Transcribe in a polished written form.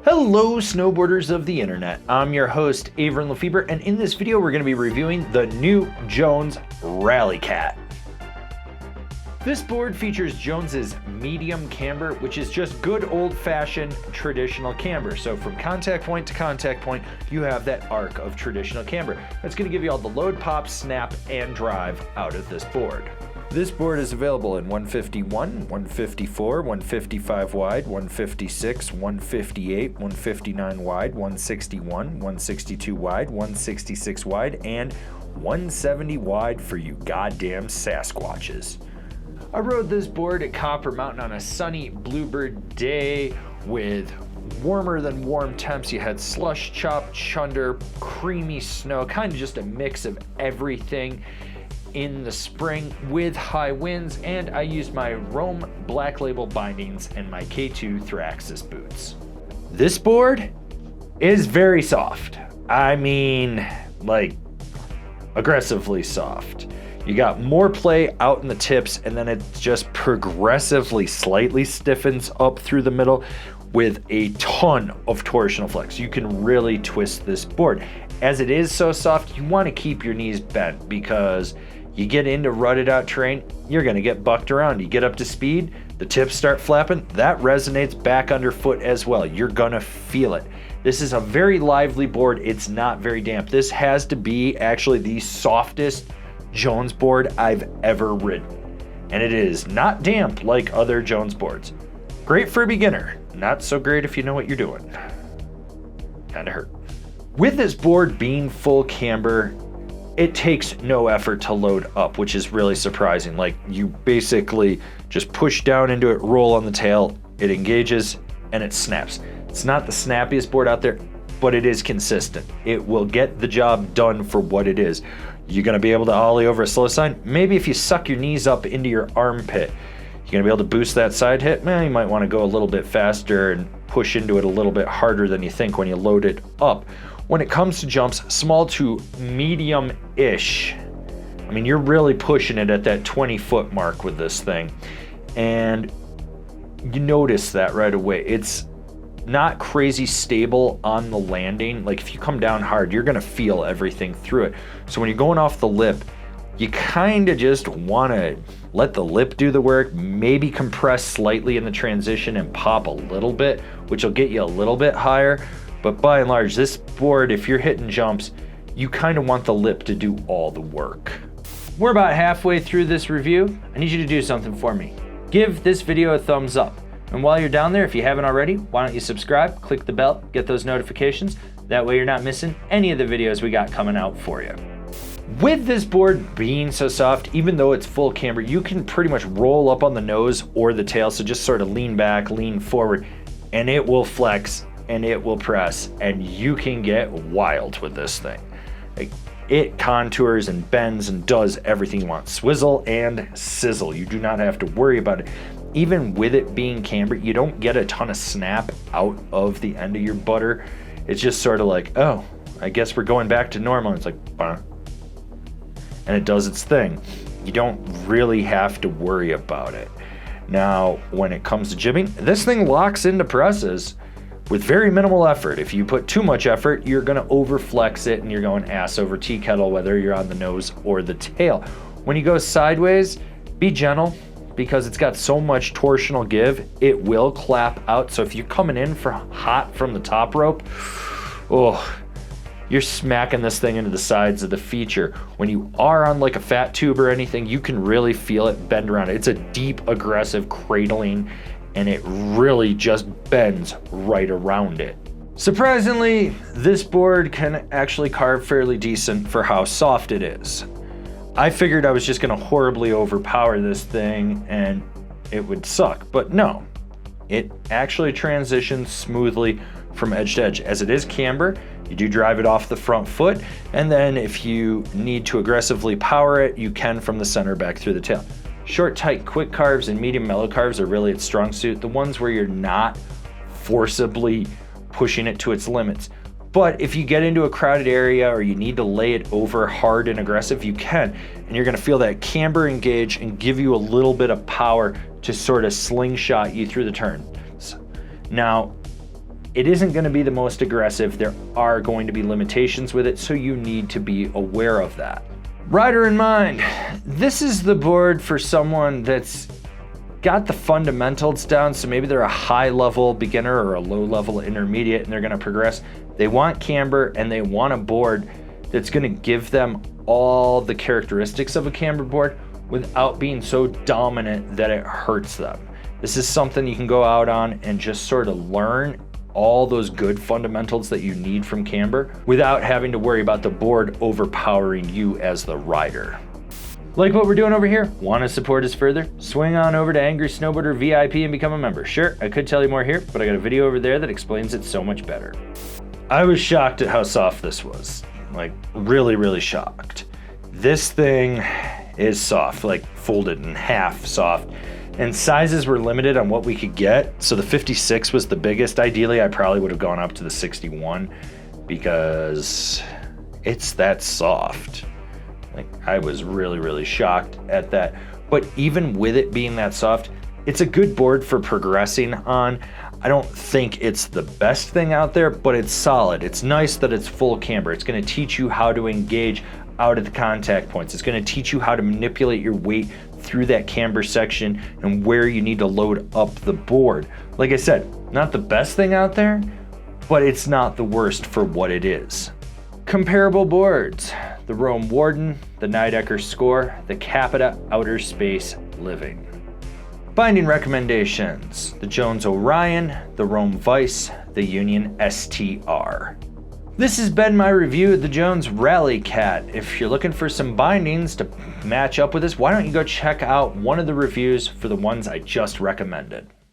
Hello snowboarders of the internet, I'm your host Avran LeFeber, and in this video we're going to be reviewing the new Jones Rally Cat. This board features Jones's medium camber, which is just good old-fashioned traditional camber. So from contact point to contact point, you have that arc of traditional camber. That's going to give you all the load, pop, snap, and drive out of this board. This board is available in 151, 154, 155 wide, 156, 158, 159 wide, 161, 162 wide, 166 wide, and 170 wide for you goddamn Sasquatches. I rode this board at Copper Mountain on a sunny bluebird day with warmer than warm temps. You had slush, chop, chunder, creamy snow, kind of just a mix of everything in the spring with high winds, and I used my Rome Black Label bindings and my K2 Thraxis boots. This board is very soft. I mean, like, aggressively soft. You got more play out in the tips, and then it just progressively slightly stiffens up through the middle with a ton of torsional flex. You can really twist this board. As it is so soft, you want to keep your knees bent, because you get into rutted out terrain, you're going to get bucked around. You get up to speed, the tips start flapping, that resonates back underfoot as well. You're going to feel it. This is a very lively board. It's not very damp. This has to be actually the softest Jones board I've ever ridden. And it is not damp like other Jones boards. Great for a beginner, not so great if you know what you're doing. Kinda hurt. With this board being full camber, it takes no effort to load up, which is really surprising. Like, you basically just push down into it, roll on the tail, it engages, and it snaps. It's not the snappiest board out there, but it is consistent. It will get the job done for what it is. You're gonna be able to ollie over a slow side. Maybe if you suck your knees up into your armpit, you're gonna be able to boost that side hit. You might wanna go a little bit faster and push into it a little bit harder than you think when you load it up. When it comes to jumps, small to medium-ish, I mean, you're really pushing it at that 20-foot mark with this thing. And you notice that right away. It's not crazy stable on the landing. Like, if you come down hard, you're gonna feel everything through it. So when you're going off the lip, you kind of just wanna let the lip do the work, maybe compress slightly in the transition and pop a little bit, which will get you a little bit higher. But by and large, this board, if you're hitting jumps, you kind of want the lip to do all the work. We're about halfway through this review. I need you to do something for me. Give this video a thumbs up. And while you're down there, if you haven't already, why don't you subscribe, click the bell, get those notifications. That way you're not missing any of the videos we got coming out for you. With this board being so soft, even though it's full camber, you can pretty much roll up on the nose or the tail. So just sort of lean back, lean forward, and it will flex and it will press, and you can get wild with this thing. Like, it contours and bends and does everything you want. Swizzle and sizzle. You do not have to worry about it. Even with it being camber, you don't get a ton of snap out of the end of your butter. It's just sort of like, oh, I guess we're going back to normal. It's like, bah. And it does its thing. You don't really have to worry about it. Now, when it comes to jibbing, this thing locks into presses with very minimal effort. If you put too much effort, you're gonna overflex it and you're going ass over tea kettle, whether you're on the nose or the tail. When you go sideways, be gentle, because it's got so much torsional give, it will clap out. So if you're coming in for hot from the top rope, oh, you're smacking this thing into the sides of the feature. When you are on like a fat tube or anything, you can really feel it bend around. It's a deep, aggressive cradling, and it really just bends right around it. Surprisingly, this board can actually carve fairly decent for how soft it is. I figured I was just gonna horribly overpower this thing and it would suck, but no. It actually transitions smoothly from edge to edge. As it is camber, you do drive it off the front foot, and then if you need to aggressively power it, you can from the center back through the tail. Short, tight, quick carves and medium mellow carves are really its strong suit. The ones where you're not forcibly pushing it to its limits. But if you get into a crowded area or you need to lay it over hard and aggressive, you can. And you're gonna feel that camber engage and give you a little bit of power to sort of slingshot you through the turns. Now, It isn't going to be the most aggressive. There are going to be limitations with it, so you need to be aware of that. Rider in mind, this is the board for someone that's got the fundamentals down, so maybe they're a high-level beginner or a low-level intermediate and they're going to progress. They want camber and they want a board that's going to give them all the characteristics of a camber board without being so dominant that it hurts them. This is something you can go out on and just sort of learn all those good fundamentals that you need from camber without having to worry about the board overpowering you as the rider. Like what we're doing over here? Want to support us further? Swing on over to Angry Snowboarder VIP and become a member. Sure, I could tell you more here, but I got a video over there that explains it so much better. I was shocked at how soft this was. Like, really, really shocked. This thing is soft, like folded in half soft. And sizes were limited on what we could get. So the 56 was the biggest. Ideally, I probably would have gone up to the 61 because it's that soft. Like, I was really, really shocked at that. But even with it being that soft, it's a good board for progressing on. I don't think it's the best thing out there, but it's solid. It's nice that it's full camber. It's going to teach you how to engage out at the contact points. It's going to teach you how to manipulate your weight through that camber section and where you need to load up the board. Like I said, not the best thing out there, but it's not the worst for what it is. Comparable boards: the Rome Warden, the Nidecker Score, the Capita Outerspace Living. Binding recommendations: the Jones Orion, the Rome Vice, the Union STR. This has been my review of the Jones Rally Cat. If you're looking for some bindings to match up with this, why don't you go check out one of the reviews for the ones I just recommended.